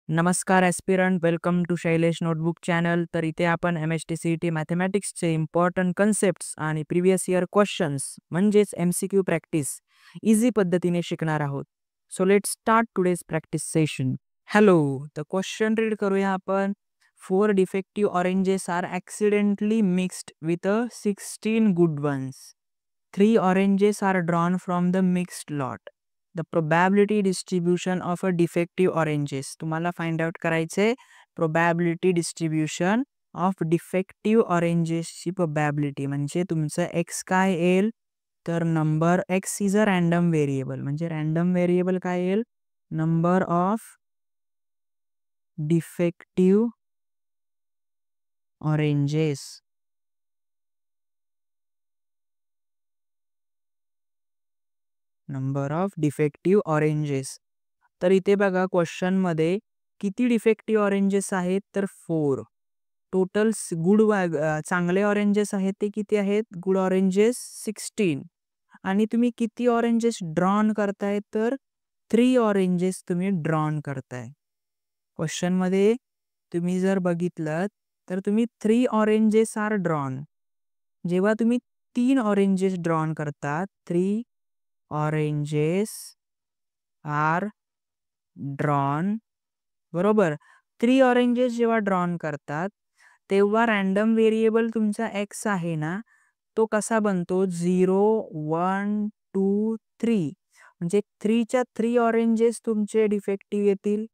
नमस्कार aspirant, welcome to Shailesh notebook channel. तर इथे आपण MST-CET मॅथेमॅटिक्सचे इम्पॉर्टंट कन्सेप्ट्स आणि प्रिव्हियस इयर क्वेश्चन्स म्हणजेच MCQ प्रॅक्टिस इझी पद्धतीने शिकणार आहोत. So let's start today's practice session. Hello, the question read करूया आपण. 4 defective oranges are accidentally mixed with 16 good ones. 3 oranges are drawn from the mixed lot. The probability distribution of a defective oranges. तुम्हाला find out करायचे probability distribution of defective ऑरेंजेसची probability. म्हणजे तुमचं x काय येईल, तर number x is a random variable. म्हणजे random variable काय येईल, number of defective oranges. Number of defective oranges. तर इथे बघा क्वेश्चनमध्ये किती डिफेक्टिव्ह ऑरेंजेस आहेत, तर 4. टोटल चांगले ऑरेंजेस आहेत ते किती आहेत, गुड ऑरेंजेस 16. आणि तुम्ही किती ऑरेंजेस ड्रॉन करताय, तर 3 ऑरेंजेस तुम्ही ड्रॉन करताय. क्वेश्चनमध्ये तुम्ही जर बघितलं तर तुम्ही 3 ऑरेंजेस आर ड्रॉन. जेव्हा तुम्ही 3 ऑरेंजेस ड्रॉन करतात, 3 ऑरेंजेस आर ड्रॉन, बरोबर. 3 ऑरेंजेस जेव्हा ड्रॉन करतात तेव्हा रॅन्डम व्हेरिएबल तुमचा एक्स आहे ना, तो कसा बनतो, 0 1 2 3. म्हणजे 3च्या 3 ऑरेंजेस तुमचे डिफेक्टिव्ह येतील,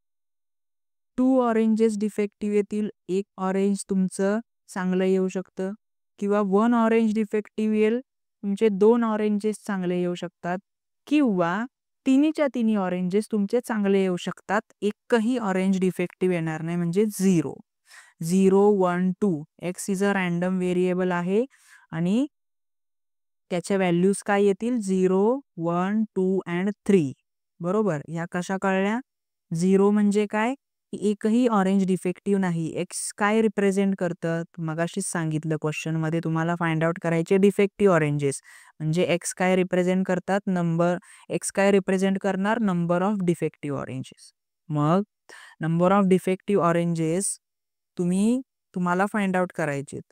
2 ऑरेंजेस डिफेक्टिव्ह येतील, 1 ऑरेंज तुमचं चांगलं येऊ शकतं, किंवा 1 ऑरेंज डिफेक्टिव्ह येईल, तुमचे 2 ऑरेंजेस चांगले येऊ शकतात, किंवा तिन्हीच्या तिन्ही ऑरेंजेस तुमचे चांगले येऊ शकतात, एकही ऑरेंज डिफेक्टिव्ह येणार नाही, म्हणजे 0 0 1 2. X is a random variable आहे आणि त्याच्या व्हॅल्यूज काय येतील, 0 1 2 अँड 3. बरोबर. ह्या कशा कळल्या, 0 म्हणजे काय, की एकही ऑरेंज डिफेक्टिव्ह नाही. एक्स काय रिप्रेझेंट करतं, मगाशीच सांगितलं क्वेश्चनमध्ये तुम्हाला फाइंड आउट करायचे डिफेक्टिव्ह ऑरेंजेस. म्हणजे एक्स काय रिप्रेझेंट करतात, नंबर. एक्स काय रिप्रेझेंट करणार, नंबर ऑफ डिफेक्टिव्ह ऑरेंजेस. मग नंबर ऑफ डिफेक्टिव्ह ऑरेंजेस तुम्हाला फाइंड आउट करायचेत,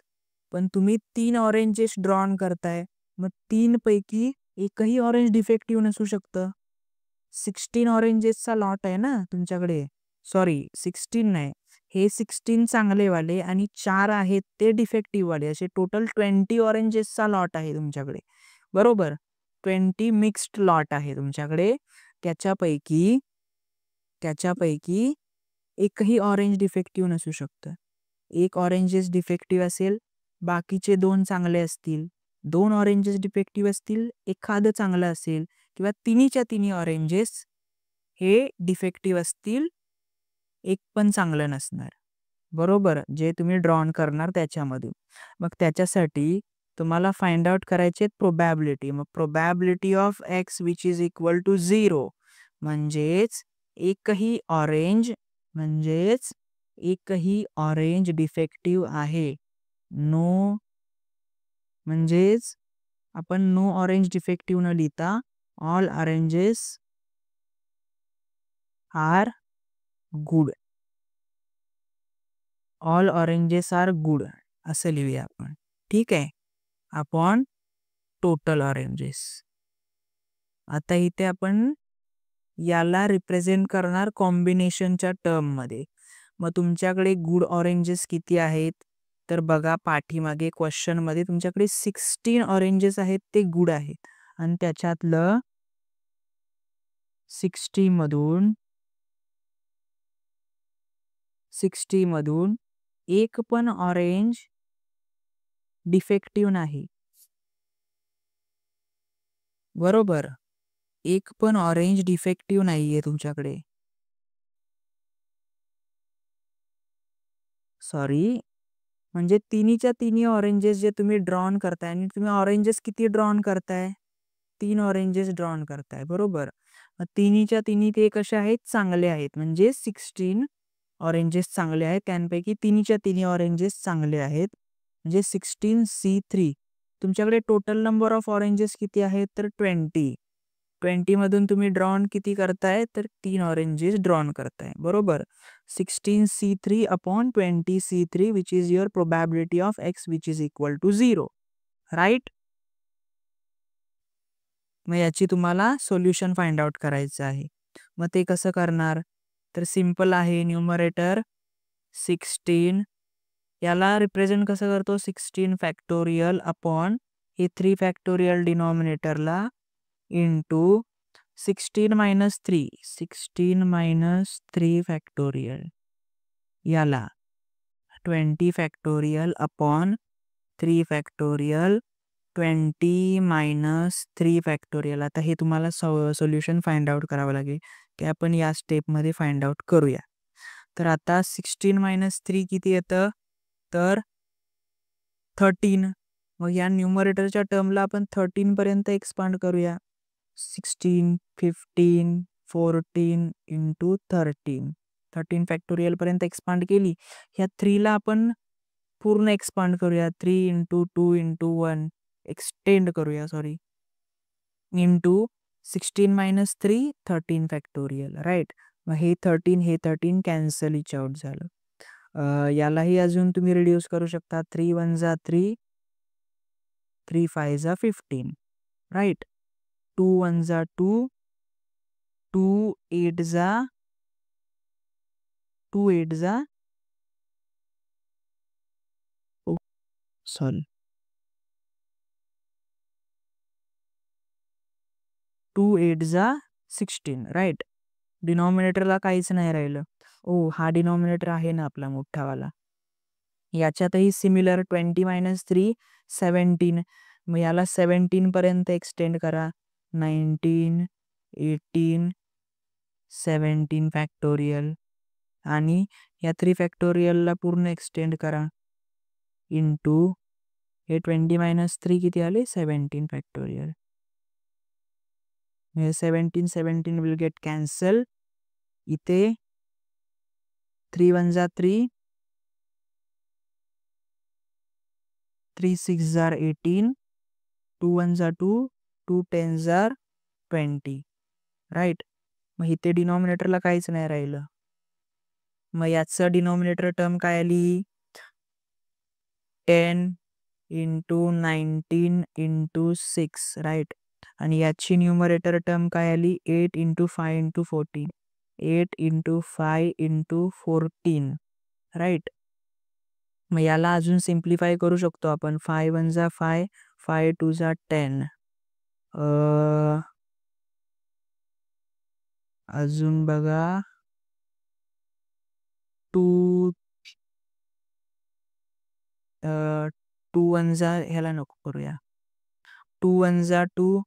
पण तुम्ही 3 ऑरेंजेस ड्रॉन करताय, मग 3 पैकी एकही ऑरेंज डिफेक्टिव्ह नसू शकतं. 16 ऑरेंजेसचा लॉट आहे ना तुमच्याकडे, सॉरी 16 नाही, हे 16 चांगलेवाले आणि 4 आहेत ते डिफेक्टिव्ह वाले, असे टोटल 20 ऑरेंजेसचा लॉट आहे तुमच्याकडे, बरोबर. 20 मिक्स्ड लॉट आहे तुमच्याकडे. त्याच्यापैकी त्याच्यापैकी एकही ऑरेंज डिफेक्टिव्ह नसू शकतं. एक ऑरेंजेस डिफेक्टिव्ह असेल, बाकीचे 2 चांगले असतील, 2 ऑरेंजेस डिफेक्टिव्ह असतील, एखादं चांगलं असेल, किंवा तिन्हीच्या तिन्ही ऑरेंजेस हे डिफेक्टिव्ह असतील, एक पण चांगलं नसणार, बरोबर, जे तुम्ही ड्रॉन करणार त्याच्यामधून. मग त्याच्यासाठी तुम्हाला फाइंड आउट करायचे प्रोबॅबिलिटी. मग probability of X which is equal to 0. म्हणजेच एकही ऑरेंज म्हणजेच एकही ऑरेंज डिफेक्टिव्ह आहे. नो, म्हणजेच आपण नो ऑरेंज डिफेक्टिव्ह न लिहिता all oranges are good. All oranges are good असं लिहूया आपण. ठीक आहे, अपॉन टोटल ऑरेंजेस. आता इथे आपण याला रिप्रेझेंट करणार कॉम्बिनेशनच्या टर्ममध्ये. मग तुमच्याकडे गुड ऑरेंजेस किती आहेत, तर बघा पाठीमागे क्वेश्चनमध्ये तुमच्याकडे 16 ऑरेंजेस आहेत ते गुड आहेत, आणि त्याच्यातलं 60 मधून एक पण ऑरेंज डिफेक्टिव्ह नाही, बरोबर. एक पण ऑरेंज डिफेक्टिव्ह नाहीये तुमच्याकडे, सॉरी. म्हणजे तिन्हीच्या तिन्ही ऑरेंजेस जे तुम्ही ड्रॉन करताय, आणि तुम्ही ऑरेंजेस किती ड्रॉन करताय, 3 ऑरेंजेस ड्रॉन करताय, बरोबर. मग तिन्हीच्या तिन्ही ते कसे आहेत, चांगले आहेत. म्हणजे 16 ऑरेंजेस चांगले आहेत, त्यांपैकी तिन्हीच्या तिन्ही ऑरेंजेस चांगले आहेत, म्हणजे 16 C3. तुमच्याकडे टोटल नंबर ऑफ ऑरेंजेस किती आहेत, तर 20. 20 मधून तुम्ही ड्रॉन किती करताय तर 3 ऑरेंजेस ड्रॉन करताय, बरोबर. 16C3 upon 20C3 which is your probability of x which is equal to 0, right. मग याची तुम्हाला सोल्युशन फाइंड आउट करायचं आहे. मग ते कसं करणार तर सिंपल आहे. न्यूमरेटर 16 याला रिप्रेझेंट कसं करतो 16 फॅक्टोरियल अपॉन हे 3 फॅक्टोरियल डिनॉमिनेटरला इंटू 16 मायनस 3 16 मायनस 3 फॅक्टोरियल याला 20 factorial upon 3 factorial 20 minus 3 factorial. आता हे तुम्हाला सोल्युशन फाइंड आउट करावं लागेल की आपण या स्टेपमध्ये फाइंड आउट करूया. तर आता 16 मायनस 3 किती येतं तर 13. मग या न्यूमरेटरच्या टर्मला आपण 13 पर्यंत एक्सपांड करूया. 16 15 14 इंटू 13 फॅक्टोरियल पर्यंत एक्सपांड केली. ह्या 3 ला आपण पूर्ण एक्सपांड करूया. 3 इंटू 2 इंटू 1 एक्सटेंड करूया इंटू 16 मायनस 3 13 फॅक्टोरियल, राईट. मग हे 13 कॅन्सल इच आउट झालं. यालाही अजून तुम्ही रिड्यूस करू शकता. 3 1 जा 3 3 5 जा 15, राईट. 2 1 जा 2 2 8 जा 2 8 जा सॉरी 2 8 जा 16, राईट. डिनॉमिनेटरला काहीच नाही राहिलं. हा डिनॉमिनेटर आहे ना आपला मोठावाला. याच्यातही सिमिलर 20 मायनस 3 17. मग याला 17 पर्यंत एक्सटेंड करा. 19 18 17 फॅक्टोरियल आणि या 3 फॅक्टोरियलला पूर्ण एक्सटेंड करा इंटू हे 20 मायनस 3 किती आले 17 फॅक्टोरियल. 17 will get cancel. इथे 3 1 जा 3 3 6 जार 18 2 1 जा 2 2 10 जार 20, राईट. मग इथे डिनॉमिनेटरला काहीच नाही राहिलं. मग याचं डिनॉमिनेटर टर्म काय आली 10 इंटू 19 इंटू 6, राईट. आणि याची न्यूमरेटर टर्म काय आली 8 into 5 into 14 8 into 5 into 14, right. मग याला अजून सिम्प्लिफाय करू शकतो आपण. 5 1 जा 5 5 2 जा 10. अजून बघा 2 2 1 जा ह्याला नको करूया. 2 1 जा 2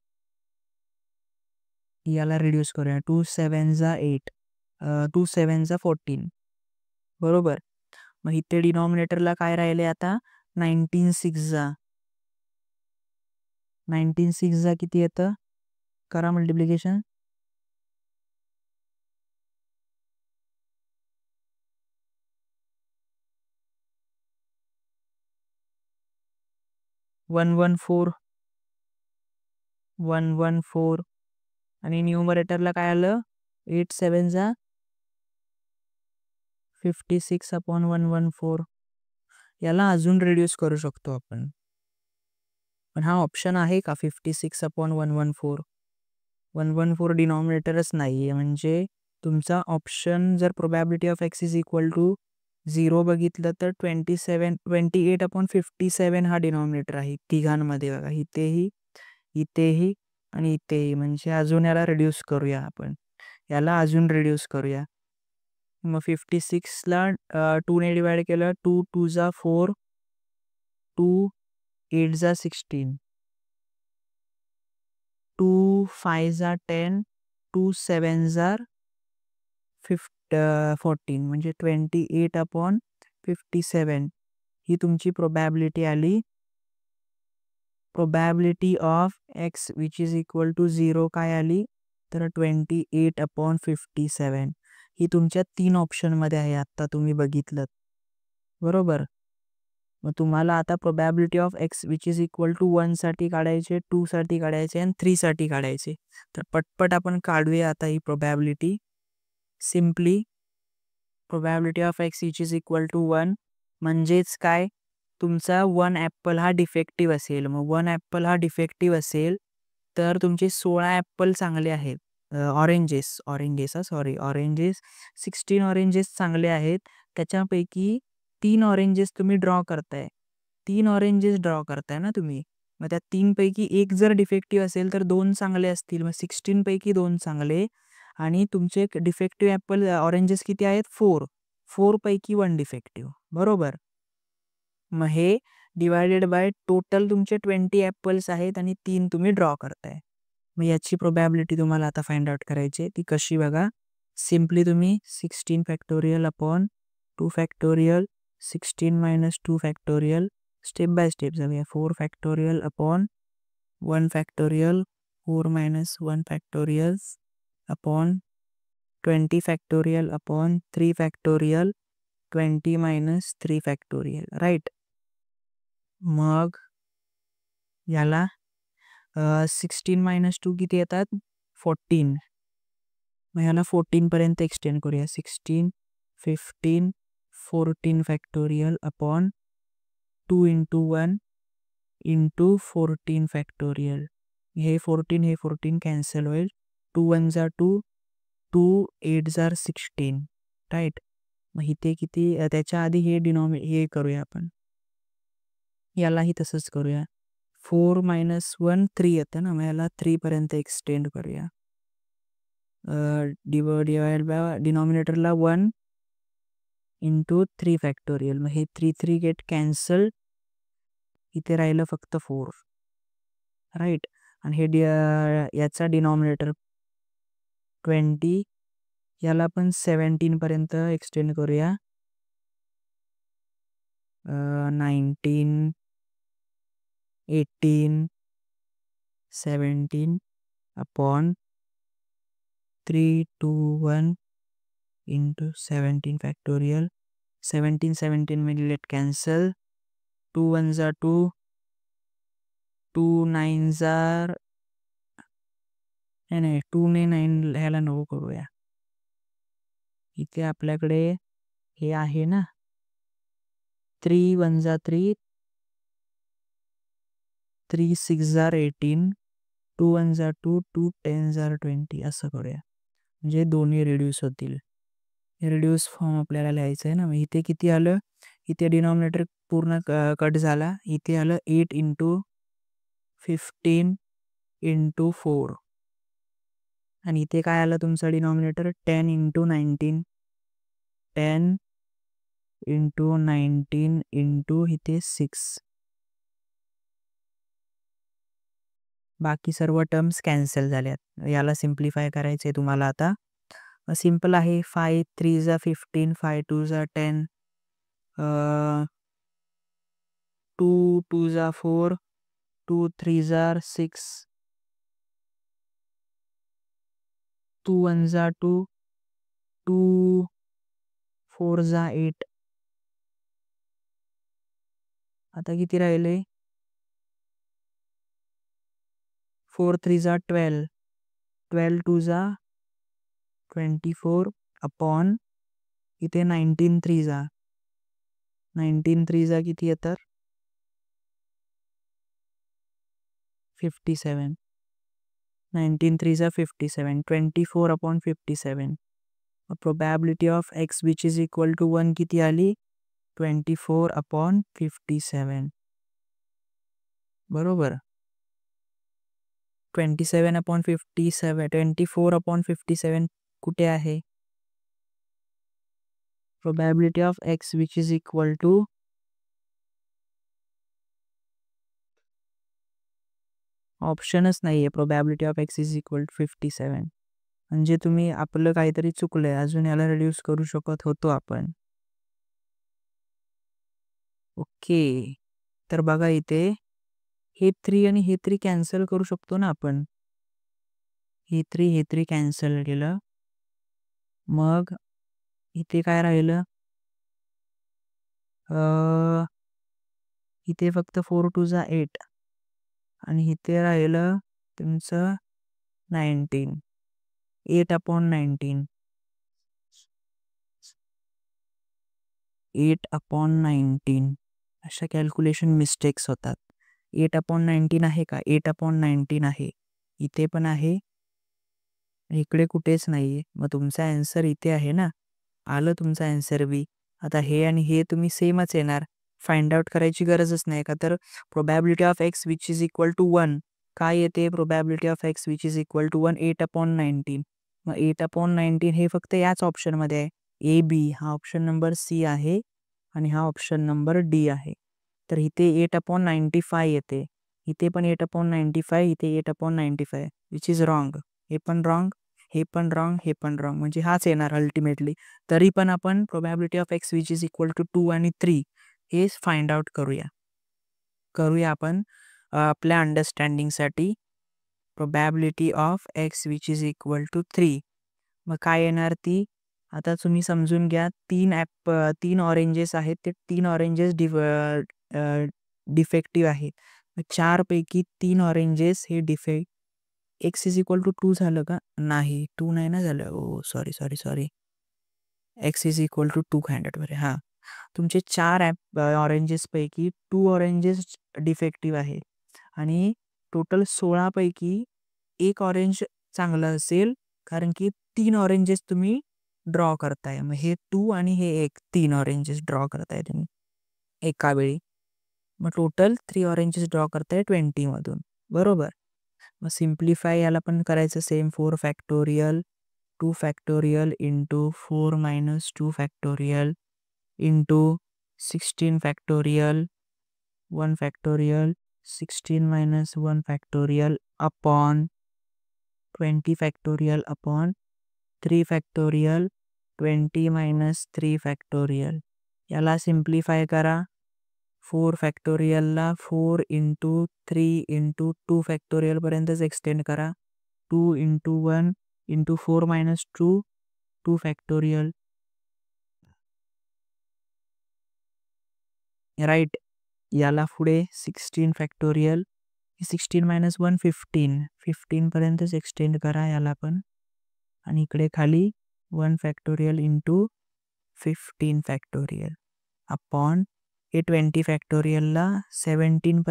याला रिड्यूस करूया. 2 7 जा 8 2 7 जा 14, बरोबर. मग इथे डिनॉमिनेटरला काय राहिले आता 19 6 जा 19 6 जा किती येतं करा मल्टिप्लिकेशन. 114 114 आणि न्यूमरेटरला काय आलं 8 7 जा 56 अपॉन 114. याला अजून रिड्यूस करू शकतो आपण. पण हा ऑप्शन आहे का 56 अपॉन 114. 114 डिनॉमिनेटरच नाही आहे. म्हणजे तुमचा ऑप्शन जर probability of X is equal to 0 बघितलं तर 28 अपॉन 57 हा डिनॉमिनेटर आहे तिघांमध्ये. बघा इथेही इथेही आणि इथेही. म्हणजे अजून याला रिड्यूस करूया आपण. याला अजून रिड्यूस करूया. मग 56ला 2 ने डिवाइड केलं 2 2 जा 4 2 8 जा 16 2 5 जा 10 2 7 जा 14 म्हणजे 28 अपॉन 57 ही तुमची प्रोबॅबिलिटी आली. Probability of X which is equal to 0 काय आली तर 28 अपॉन 57. ही तुमच्या 3 ऑप्शनमध्ये आहे आत्ता तुम्ही बघितलं, बरोबर. मग तुम्हाला आता probability of X which is equal to 1 साठी काढायचे, 2 साठी काढायचे आणि 3 साठी काढायचे. तर पटपट आपण काढूया आता ही probability. Simply probability of X which is equal to 1 म्हणजेच काय, तुमचा 1 ॲपल हा डिफेक्टिव्ह असेल. मग 1 ॲपल हा डिफेक्टिव्ह असेल तर तुमचे 16 ॲपल चांगले आहेत. ऑरेंजेस 16 ऑरेंजेस चांगले आहेत. त्याच्यापैकी 3 ऑरेंजेस तुम्ही ड्रॉ करताय. 3 ऑरेंजेस ड्रॉ करताय ना तुम्ही. मग त्या 3 पैकी एक जर डिफेक्टिव्ह असेल तर 2 चांगले असतील. मग 16 पैकी 2 चांगले आणि तुमचे डिफेक्टिव्ह ॲपल ऑरेंजेस किती आहेत? 4. 4 पैकी 1 डिफेक्टिव्ह. बरोबर. मग हे डिवायडेड बाय टोटल तुमचे 20 ॲपल्स आहेत आणि 3 तुम्ही ड्रॉ करताय. मग याची प्रोबॅबिलिटी तुम्हाला आता फाइंड आउट करायची आहे. ती कशी बघा. सिम्पली तुम्ही 16 factorial upon 2 factorial 16 minus 2 factorial step by step जाऊया. 4 factorial upon 1 factorial 4 minus 1 factorial upon 20 factorial upon 3 factorial 20 minus 3 factorial. Right. मग याला 16 मायनस 2 किती येतात? 14. मग ह्याला 14 पर्यंत एक्सटेंड करूया. 16 15 14 factorial upon 2 into 1 into 14 factorial. हे 14 कॅन्सल होईल. 2 1 जा 2 2 8 जार 16. राईट. मग इथे किती, त्याच्या आधी हे करूया आपण, यालाही तसंच करूया. 4 मायनस 1 3 येतं ना. मग याला 3 पर्यंत एक्सटेंड करूया. डिवाइड बाय डिनॉमिनेटरला 1 इंटू 3 फॅक्टोरियल. मग हे 3 3 गेट कॅन्सल. इथे राहिलं फक्त 4. राईट. आणि हे याचा डिनॉमिनेटर 20, याला पण 17 पर्यंत एक्सटेंड करूया. 19 18 17 अपॉन 3 2 1 इंटू 17 फॅक्टोरियल. 17 मिली लेट कॅन्सल. 2 1 जा 2 2 9 जार नाही 2 ने 9 ह्याला नको करूया. इथे आपल्याकडे हे आहे ना. 3 1 जा 3 3 6 जार 18 2 1 जा 2 2 10 जार 20 असं करूया. म्हणजे दोन्ही रिड्यूस होतील. रिड्यूस फॉर्म आपल्याला लिहायचं आहे ना. मग इथे किती आलं? इथे डिनॉमिनेटर पूर्ण कट झाला. इथे आलं 8 इंटू 15 इंटू 4 आणि इथे काय आलं तुमचं डिनॉमिनेटर? 10 इंटू 19 10 इंटू 19 इंटू इथे 6. बाकी सर्व टर्म्स कॅन्सल झाल्यात. याला सिम्प्लिफाय करायचं आहे तुम्हाला आता. सिम्पल आहे. 5 3 जा 15 5 2 जा 10 2 2 जा 4 2 3 जार 6 2 1 जा 2 2 4 जा 8. आता किती राहिले? 4 3 जा 12 12 2 जा 24 अपॉन इथे 19 3 जा 19 3 जा किती येतात? 57. 19 3 जा 57 24 upon 57. Probability of X which is equal to 1 किती आली? 24 अपॉन 57. बरोबर. 27 अपॉन 57 24 अपॉन 57 कुठे आहे? Probability of X which is equal to ऑप्शनच नाही आहे. Probability of X is equal to 57. म्हणजे तुम्ही आपलं काहीतरी चुकलंय. अजून याला रिड्यूस करू शकत होतो आपण. ओके. तर बघा इथे हे 3 आणि हे 3 कॅन्सल करू शकतो ना आपण. हे 3 कॅन्सल केलं. मग इथे काय राहिलं? इथे फक्त 4 2 जा 8 आणि इथे राहिलं तुमचं 19. 8/19. 8/19 अशा कॅल्क्युलेशन मिस्टेक्स होतात. 8/19 आहे का? 8/19 आहे. इथे पण आहे, इकडे कुठेच नाहीये. मग तुमचा आन्सर इथे आहे ना. आलं तुमचा आन्सर बी. आता हे आणि हे तुम्ही सेमच येणार. फाइंड आउट करायची गरजच नाही का. तर probability of X which is equal to 1 काय येते? Probability of X which is equal to 1 8/19. मग 8/19 हे फक्त याच ऑप्शनमध्ये आहे. ए बी हा ऑप्शन नंबर सी आहे आणि हा ऑप्शन नंबर डी आहे. तर इथे 8/95 येते. इथे पण 8/95, इथे 8/95 विच इज रॉंग. हे पण रॉंग, हे पण रॉंग, हे पण रॉंग. म्हणजे हाच येणार अल्टिमेटली. तरी पण आपण probability of X which is equal to 2 आणि 3 हे फाइंड आउट करूया आपण आपल्या अंडरस्टँडिंगसाठी. Probability of X which is equal to 3. मग काय येणार ती? आता तुम्ही समजून घ्या. 3 ऑरेंजेस आहेत. ते 3 ऑरेंजेस डिफेक्टिव्ह आहेत. 4 पैकी 3 ऑरेंजेस हे एक्स इज इक्वल टू 2 झालं का? नाही, 2 नाही ना झालं. Oh sorry. X is equal to 200 बरे. हां, तुमचे 4 ऑरेंजेस पैकी 2 ऑरेंजेस डिफेक्टिव्ह आहे आणि टोटल 16 पैकी 1 ऑरेंज चांगलं असेल, कारण की 3 ऑरेंजेस तुम्ही ड्रॉ करताय. मग हे 2 आणि हे 1 3 ऑरेंजेस ड्रॉ करताय तुम्ही एका वेळी. मग टोटल 3 ऑरेंजेस ड्रॉ करताय 20 मधून, बरोबर. मग सिम्प्लिफाय याला पण करायचं same. 4 factorial 2 factorial into 4 minus 2 factorial into 16 factorial 1 factorial 16 minus 1 factorial upon 20 factorial upon 3 factorial 20 minus 3 factorial. याला सिम्प्लिफाय करा. 4 फॅक्टोरियलला 4 इंटू 3 इंटू 2 फॅक्टोरियलपर्यंतच एक्सटेंड करा. 2 into 1 into 4 minus 2 factorial. Right. याला पुढे 16 फॅक्टोरियल 16 मायनस 1 15 पर्यंतच एक्सटेंड करा याला पण. आणि इकडे खाली 1 फॅक्टोरियल इंटू 15 फॅक्टोरियल अपॉन हे 20 फॅक्टोरियलला 17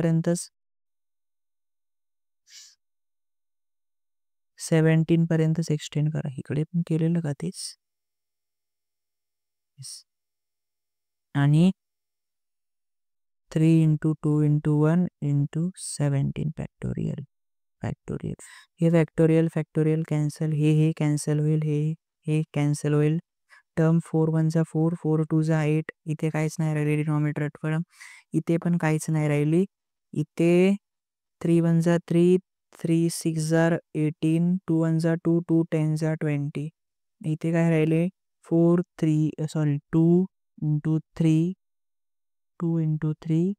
पर्यंतच एक्सटेंड करा. इकडे पण केलेलं का तेच. आणि 3 इंटू 2 इंटू 1 इंटू 17 फॅक्टोरियल. हे फॅक्टोरियल कॅन्सल, हे कॅन्सल होईल, हे कॅन्सल होईल. टर्म 4 1 जा 4 4 2 जा 8. इथे काहीच नाही राहिली डिनॉमिनेटर टर्म. इथे पण काहीच नाही राहिली. इथे 3 1 जा 3 3 6 जा 18 2 1 जा 2 2 10 जा 20. इथे काय राहिले 2 इंटू 3 2 इंटू 3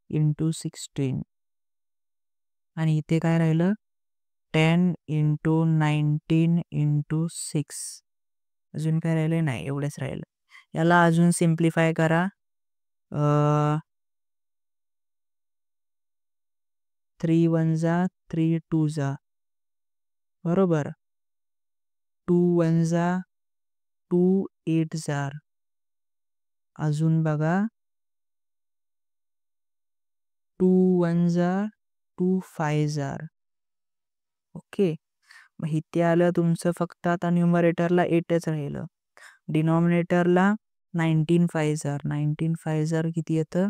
इंटू 16. आणि इथे काय राहिलं 10 इंटू 19 इंटू 6. अजून काय राहिले? नाही, एवढंच राहिलं. याला अजून सिम्प्लिफाय करा. 3 1 जा 3 2 जा, बरोबर. 2 1 जा 2 8 जार. अजून बघा 2 1 जा 2 5 जार. ओके. मग इथे आलं तुमचं फक्त आता न्यूमरेटरला 8च राहिलं. डिनॉमिनेटरला 19 5 जार. 19 5 जार किती येतं?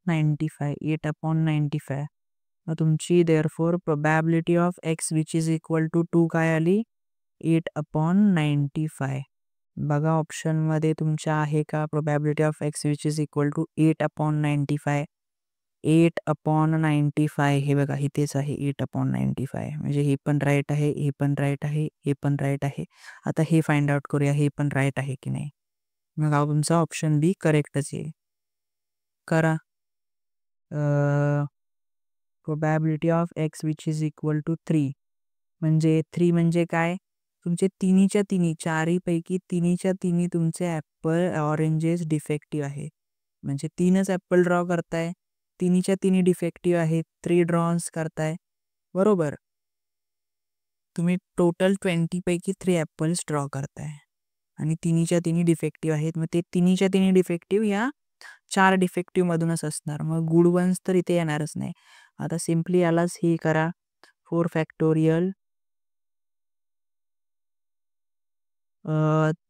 95. 8/95. मग तुमची therefore probability of X which is equal to 2 काय आली? 8/95. बघा ऑप्शनमध्ये तुमच्या आहे का probability of X which is equal to 8/95. 8/95 हे बघा इथेच आहे 8/95. म्हणजे हे पण राईट आहे, हे पण राईट आहे, हे पण राईट आहे. आता हे फाइंड आउट करूया हे पण राईट आहे की नाही. मग तुमचा ऑप्शन बी करेक्टच आहे. करा. Probability of X which is equal to 3 म्हणजे 3 म्हणजे काय? तुमचे तिन्हीच्या तिन्ही चारीपैकी तिन्हीच्या तिन्ही तुमचे ॲपल ऑरेंजेस डिफेक्टिव्ह आहे. म्हणजे 3च ॲपल ड्रॉ करताय, तिन्हीच्या तिन्ही डिफेक्टिव्ह आहेत, 3 ड्रॉन्स करताय, बरोबर. तुम्ही टोटल 20 पैकी 3 ॲपल्स ड्रॉ करताय आणि तिन्हीच्या तिन्ही डिफेक्टिव्ह आहेत. मग ते तिन्हीच्या तिन्ही डिफेक्टिव्ह या 4 डिफेक्टिव्ह मधूनच असणार. मग गुड वन्स तर इथे येणारच नाही. आता सिम्पली यालाच हे करा, 4 factorial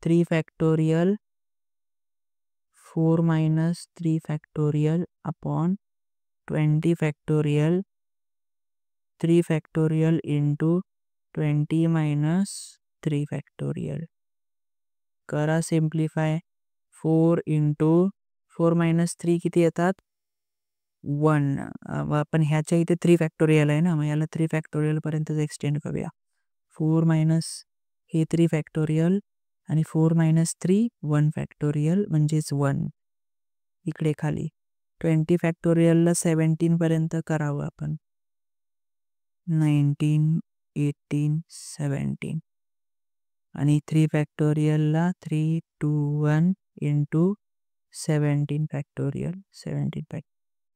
3 factorial 4 minus 3 factorial upon 20 factorial 3 factorial into 20 minus 3 factorial. करा सिम्प्लिफाय. 4 इंटू 4 मायनस 3 किती येतात? 1. आपण ह्याच्या इथे 3 फॅक्टोरियल आहे ना, मग याला 3 फॅक्टोरियल पर्यंतच एक्सटेंड करूया. 4 मायनस हे 3 फॅक्टोरियल आणि 4 मायनस 3 1 फॅक्टोरियल म्हणजेच 1. इकडे खाली 20 फॅक्टोरियलला 17 पर्यंत करावं आपण. 19 18 17 आणि 3 फॅक्टोरियलला 3 2 1 इंटू 17 फॅक्टोरियल 17 फॅक्ट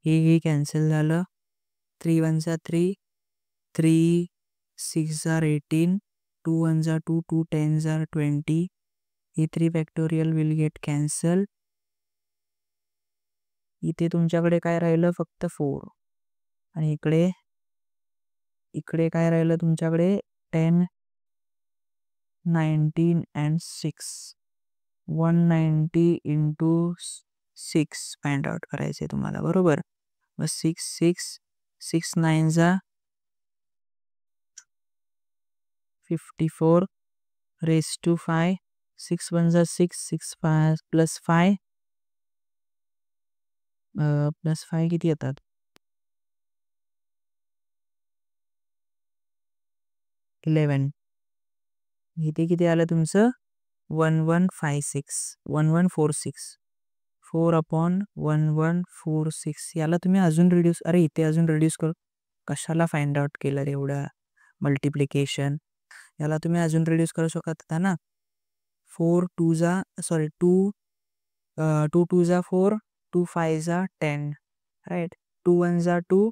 हे कॅन्सल झालं. 3 1 जा 3 3 6 जा 18 2 1 जा 2 2 10 जा 20. ही 3 फॅक्टोरियल विल गेट कॅन्सल. इथे तुमच्याकडे काय राहिलं? फक्त 4. आणि इकडे इकडे काय राहिलं तुमच्याकडे? 10 19 and 6 190 इंटू 6 फाइंड आउट करायचे तुम्हाला, बरोबर. मग 6 6 6 9 जा 54 रेस टू 5 6 1 जा 6 6 5 प्लस 5 प्लस 5 किती येतात? 11. इथे किती आलं तुमचं? 1156 1146 4 अपॉन 1146. याला तुम्ही अजून रिड्यूस, अरे इथे अजून रिड्यूस करू कशाला फाइंड आउट केलं एवढं मल्टिप्लिकेशन? याला तुम्ही अजून रिड्यूस करू शकत होता ना. 4 2 जा 2 2 जा 4 2 5 जा 10 राईट. 2 1 जा 2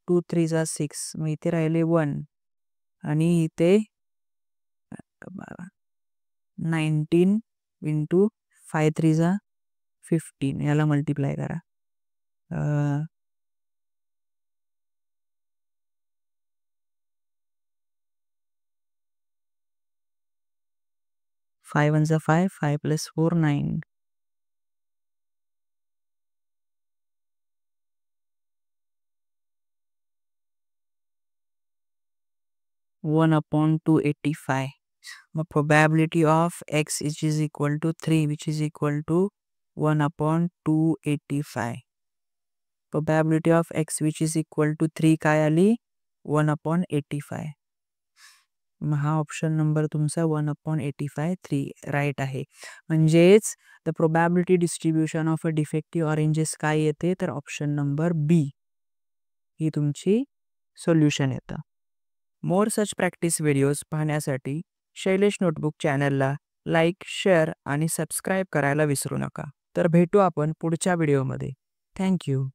2 3 जा 6. मग इथे राहिले 1 आणि इथे 19 इंटू 5 3 जा 15. याला मल्टिप्लाय करा. 5 1 जा 5 5 plus 4 9. 1 upon 285. The probability of x which is equal to 3 which is equal to 1 upon 285. Probability of x which is equal to 3 काय आली? 1 upon 85. मग हा ऑप्शन नंबर तुमचा 1 upon 85 3 राईट आहे. म्हणजेच the probability distribution of a defective oranges काय येते? तर ऑप्शन नंबर बी ही तुमची सोल्युशन येतं. मोर सच प्रॅक्टिस व्हिडिओज पाहण्यासाठी शैलेश नोटबुक चॅनलला लाईक, शेअर आणि सबस्क्राईब करायला विसरू नका. तर भेटू आपण पुढच्या व्हिडिओमध्ये. थँक्यू.